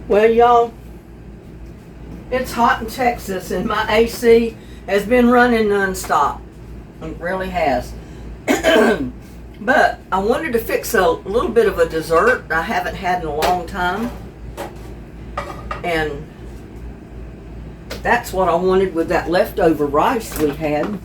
Well, y'all, it's hot in Texas and my AC has been running nonstop. It really has. But I wanted to fix a little bit of a dessert I haven't had in a long time. And that's what I wanted with that leftover rice we had.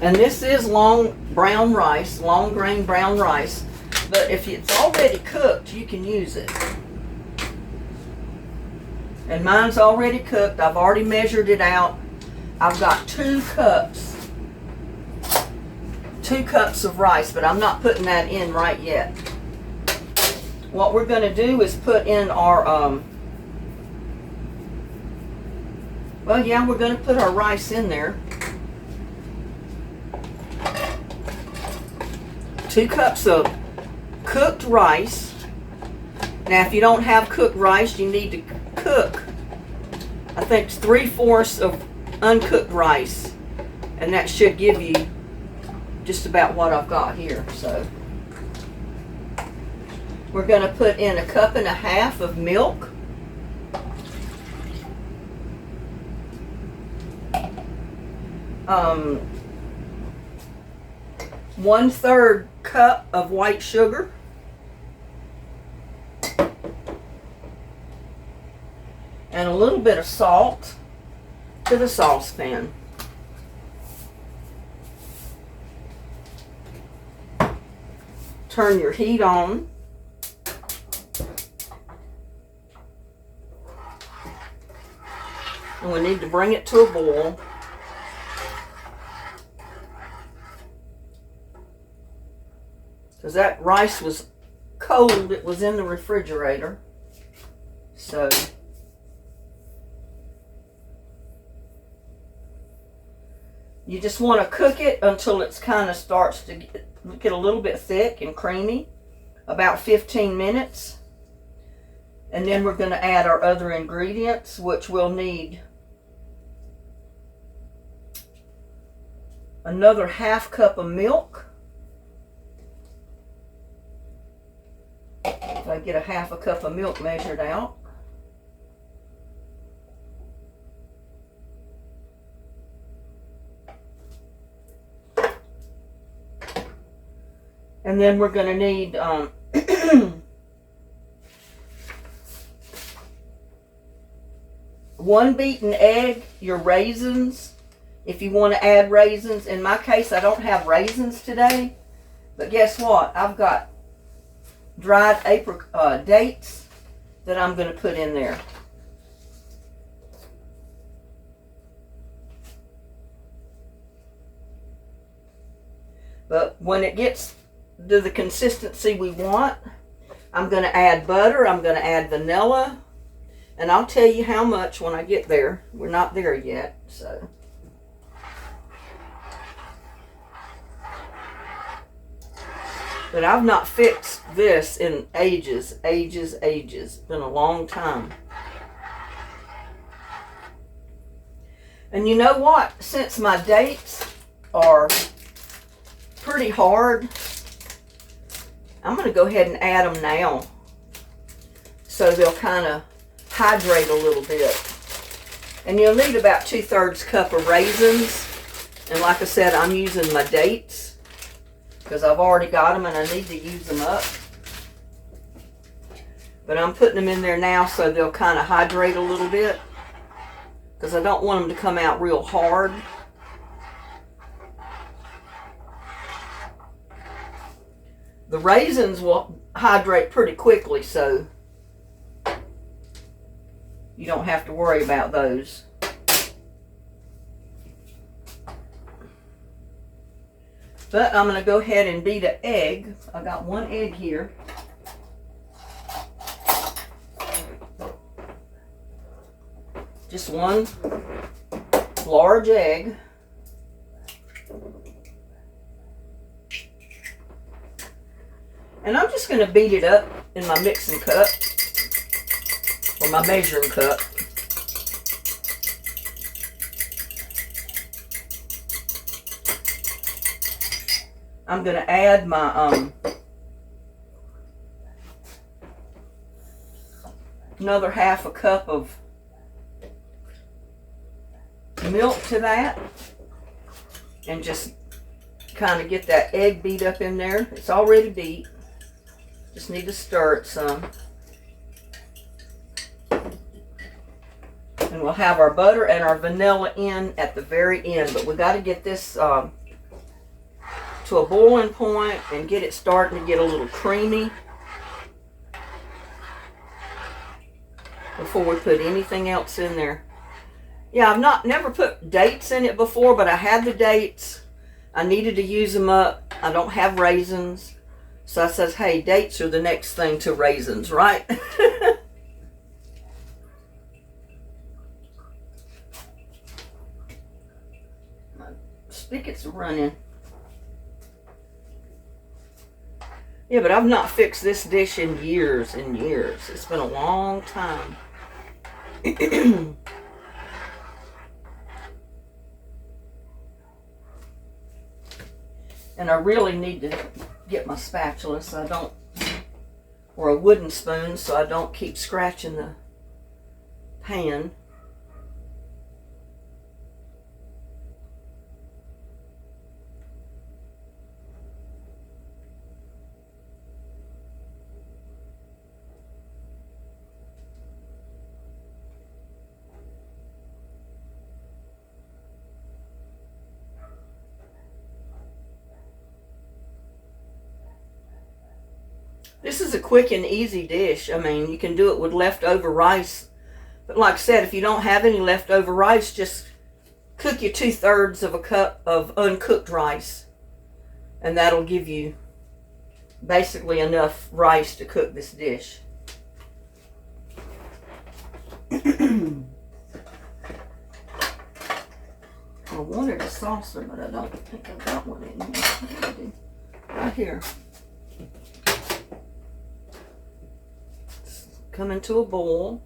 And this is long brown rice, long grain brown rice. But if it's already cooked, you can use it. And mine's already cooked. I've already measured it out. I've got 2 cups. 2 cups of rice, but I'm not putting that in right yet. What we're going to do is put in our, we're going to put our rice in there. 2 cups of cooked rice. Now, if you don't have cooked rice, you need to cook, I think it's 3/4 of uncooked rice. And that should give you just about what I've got here. So we're going to put in 1.5 cups of milk. Um, 1/3 cup of white sugar. And a little bit of salt to the saucepan. Turn your heat on. And we need to bring it to a boil. Because that rice was cold, it was in the refrigerator. So you just want to cook it until it's kind of starts to get a little bit thick and creamy, about 15 minutes. And then we're going to add our other ingredients, which we'll need another 1/2 cup of milk. If I get 1/2 cup of milk measured out. And then we're going to need 1 beaten egg, your raisins, if you want to add raisins. In my case, I don't have raisins today, but guess what? I've got dried dates that I'm going to put in there. But when it gets to the consistency we want, I'm going to add butter, I'm going to add vanilla, and I'll tell you how much when I get there. We're not there yet, so. But I've not fixed this in ages. It's been a long time. And you know what? Since my dates are pretty hard, I'm going to go ahead and add them now. So they'll kind of hydrate a little bit. And you'll need about 2/3 cup of raisins. And like I said, I'm using my dates because I've already got them and I need to use them up. But I'm putting them in there now so they'll kind of hydrate a little bit, because I don't want them to come out real hard. The raisins will hydrate pretty quickly, so you don't have to worry about those. But I'm going to go ahead and beat an egg. I got 1 egg here. Just 1 large egg. And I'm just going to beat it up in my mixing cup, or my measuring cup. I'm going to add my another half a cup of milk to that, and just kind of get that egg beat up in there. It's already beat. Just need to stir it some. And we'll have our butter and our vanilla in at the very end, but we got to get this to a boiling point and get it starting to get a little creamy before we put anything else in there. Yeah, I've never put dates in it before, but I had the dates. I needed to use them up. I don't have raisins. So I says, hey, dates are the next thing to raisins, right? My spigot's running. Yeah, but I've not fixed this dish in years and years. It's been a long time. And I really need to get my spatula so I don't, or a wooden spoon so I don't keep scratching the pan. This is a quick and easy dish. I mean, you can do it with leftover rice. But like I said, if you don't have any leftover rice, just cook you 2/3 of a cup of uncooked rice. And that'll give you basically enough rice to cook this dish. I wanted a saucer, but I don't think I've got one in here. Right here. Come into a bowl.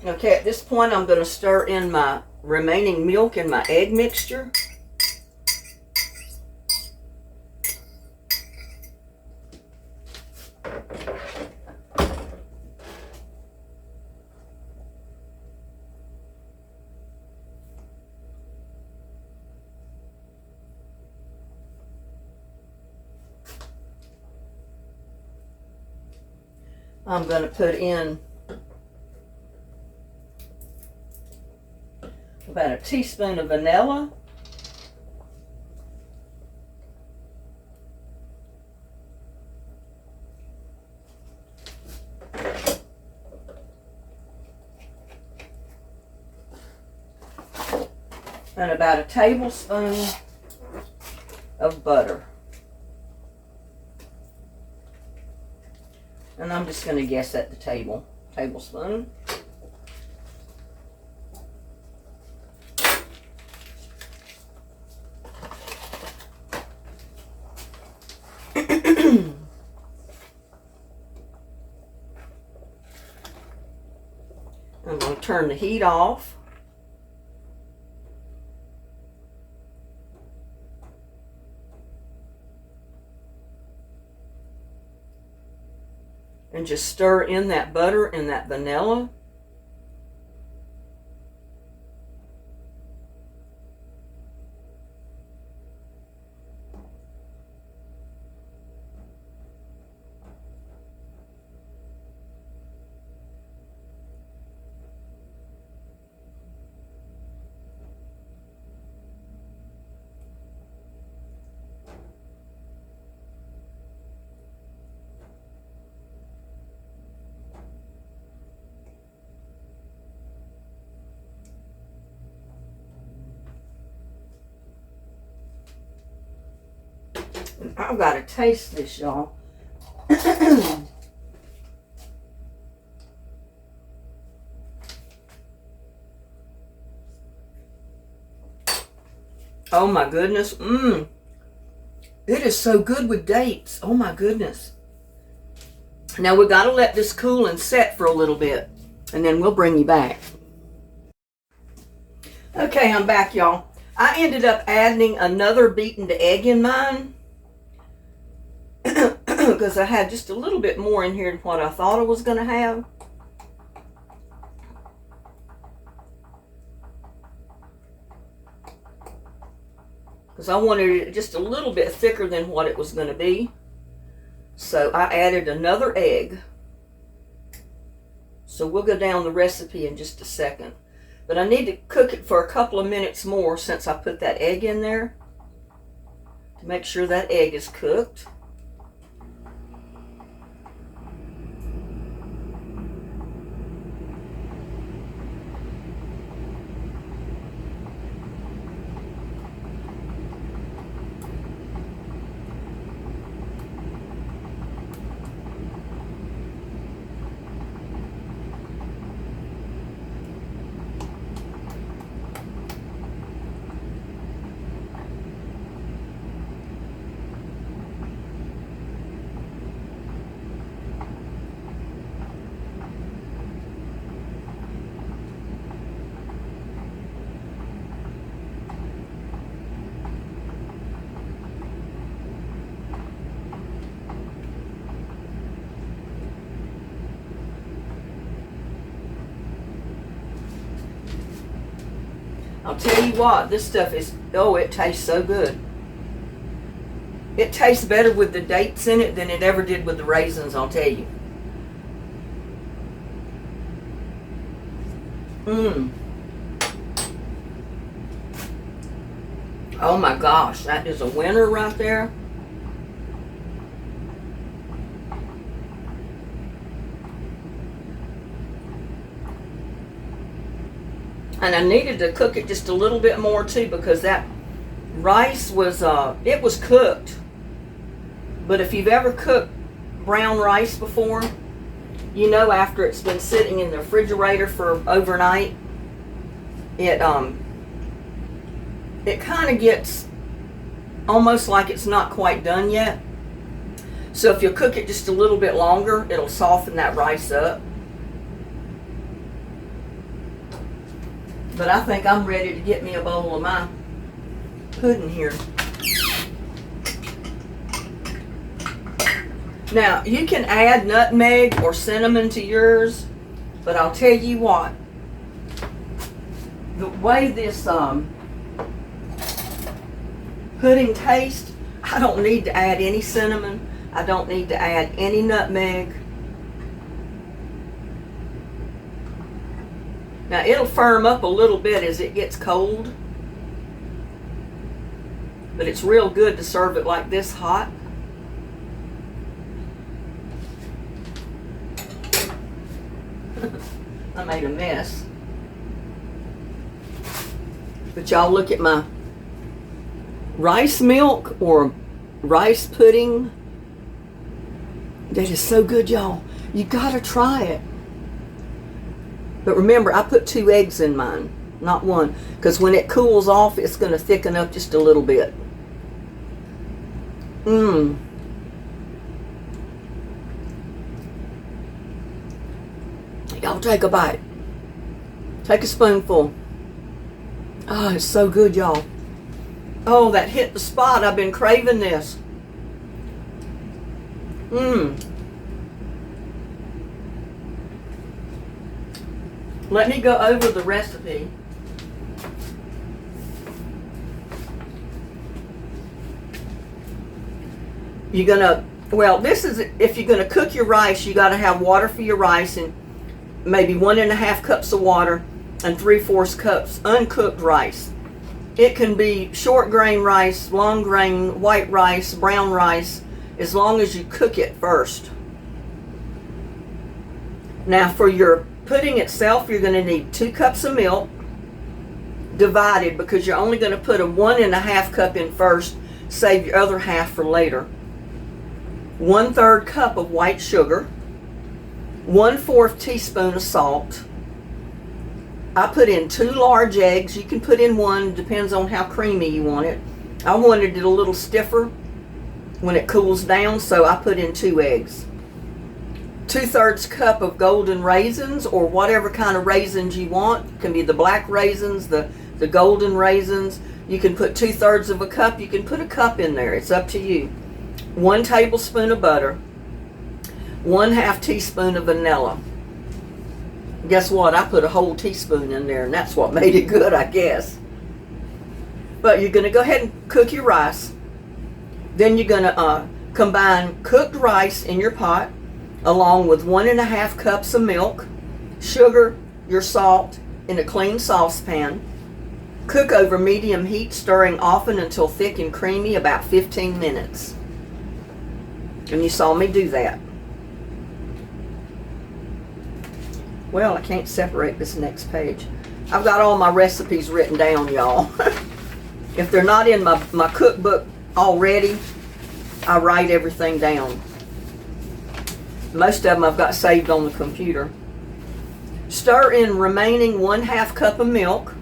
Okay, at this point I'm going to stir in my remaining milk and my egg mixture. I'm going to put in about a teaspoon of vanilla. And about a tablespoon of butter. And I'm just going to guess at the tablespoon. I'm going to turn the heat off. And just stir in that butter and that vanilla. And I've got to taste this, y'all. Oh my goodness. It is so good with dates. Oh my goodness. Now we got to let this cool and set for a little bit, and then we'll bring you back. Okay, I'm back, y'all. I ended up adding another beaten egg in mine because I had just a little bit more in here than what I thought I was going to have. Because I wanted it just a little bit thicker than what it was going to be. So I added another egg. So we'll go down the recipe in just a second. But I need to cook it for a couple of minutes more since I put that egg in there, to make sure that egg is cooked. I'll tell you what, this stuff is, oh, it tastes so good. It tastes better with the dates in it than it ever did with the raisins, I'll tell you. Oh my gosh, that is a winner right there. And I needed to cook it just a little bit more too, because that rice was, it was cooked. But if you've ever cooked brown rice before, you know after it's been sitting in the refrigerator for overnight, it kind of gets almost like it's not quite done yet. So if you cook it just a little bit longer, it'll soften that rice up. But I think I'm ready to get me a bowl of my pudding here. Now, you can add nutmeg or cinnamon to yours, but I'll tell you what, the way this pudding tastes, I don't need to add any cinnamon. I don't need to add any nutmeg. Now, it'll firm up a little bit as it gets cold, but it's real good to serve it like this hot. I made a mess. But y'all look at my rice milk or rice pudding. That is so good, y'all. You gotta try it. But remember, I put 2 eggs in mine, not 1, because when it cools off, it's going to thicken up just a little bit. Y'all take a bite. Take a spoonful. Oh, it's so good, y'all. Oh, that hit the spot. I've been craving this. Let me go over the recipe. You're gonna, well, this is, if you're gonna cook your rice, you gotta have water for your rice, and maybe 1.5 cups of water and 3/4 cups uncooked rice. It can be short grain rice, long grain, white rice, brown rice, as long as you cook it first. Now for your pudding itself, you're going to need 2 cups of milk divided, because you're only going to put a 1.5 cup in first Save your other half for later. 1/3 cup of white sugar. 1/4 teaspoon of salt. I put in 2 large eggs. You can put in 1, depends on how creamy you want it. I wanted it a little stiffer when it cools down, so I put in 2 eggs. 2/3 cup of golden raisins, or whatever kind of raisins you want. It can be the black raisins, the golden raisins. You can put 2/3 of a cup. You can put a cup in there. It's up to you. 1 tablespoon of butter. 1/2 teaspoon of vanilla. Guess what? I put a whole teaspoon in there, and that's what made it good, I guess. But you're going to go ahead and cook your rice. Then you're going to combine cooked rice in your pot along with 1.5 cups of milk, sugar, your salt in a clean saucepan. Cook over medium heat, stirring often until thick and creamy, about 15 minutes. And you saw me do that. Well, I can't separate this next page. I've got all my recipes written down, y'all. If they're not in my cookbook already, I write everything down. Most of them I've got saved on the computer. Stir in remaining 1/2 cup of milk,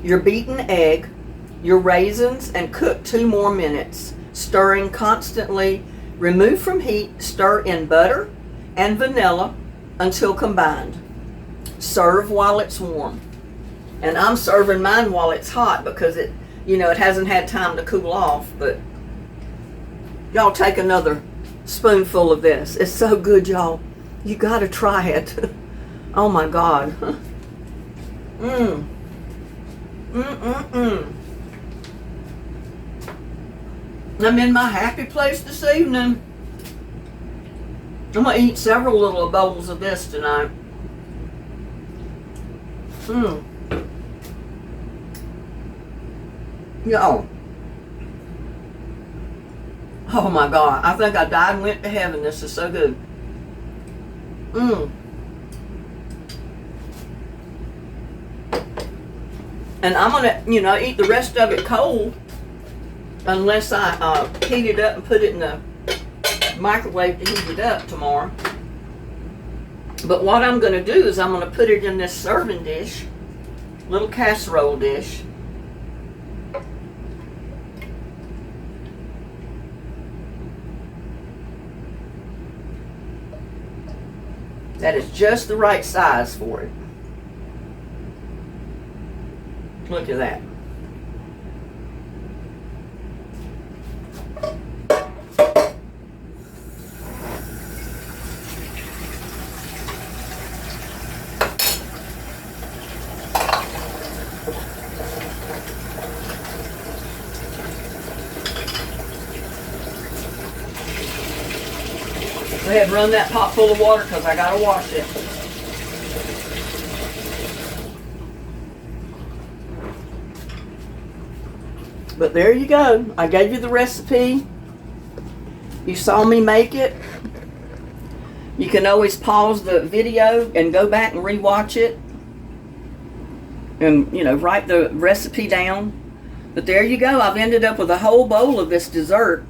your beaten egg, your raisins, and cook 2 more minutes, stirring constantly. Remove from heat, stir in butter and vanilla until combined. Serve while it's warm. And I'm serving mine while it's hot because it hasn't had time to cool off. But y'all take another spoonful of this. It's so good, y'all. You gotta try it. Oh my God. I'm in my happy place this evening. I'm gonna eat several little bowls of this tonight. Y'all. Oh my God. I think I died and went to heaven. This is so good. And I'm gonna, eat the rest of it cold unless I heat it up and put it in the microwave to heat it up tomorrow. But what I'm gonna do is I'm gonna put it in this serving dish, little casserole dish. That is just the right size for it. Look at that. Go ahead and run that pot full of water because I gotta wash it. But there you go. I gave you the recipe. You saw me make it. You can always pause the video and go back and rewatch it. And, write the recipe down. But there you go. I've ended up with a whole bowl of this dessert.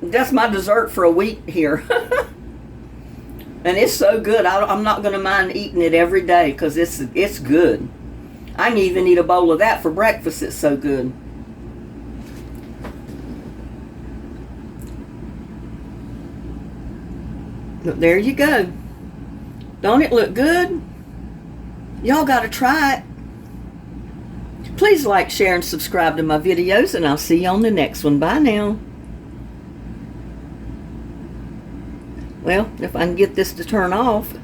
That's my dessert for a week here. And it's so good. I'm not going to mind eating it every day because it's good. I can even eat a bowl of that for breakfast. It's so good. But there you go. Don't it look good? Y'all got to try it. Please like, share, and subscribe to my videos, and I'll see you on the next one. Bye now. Well, if I can get this to turn off.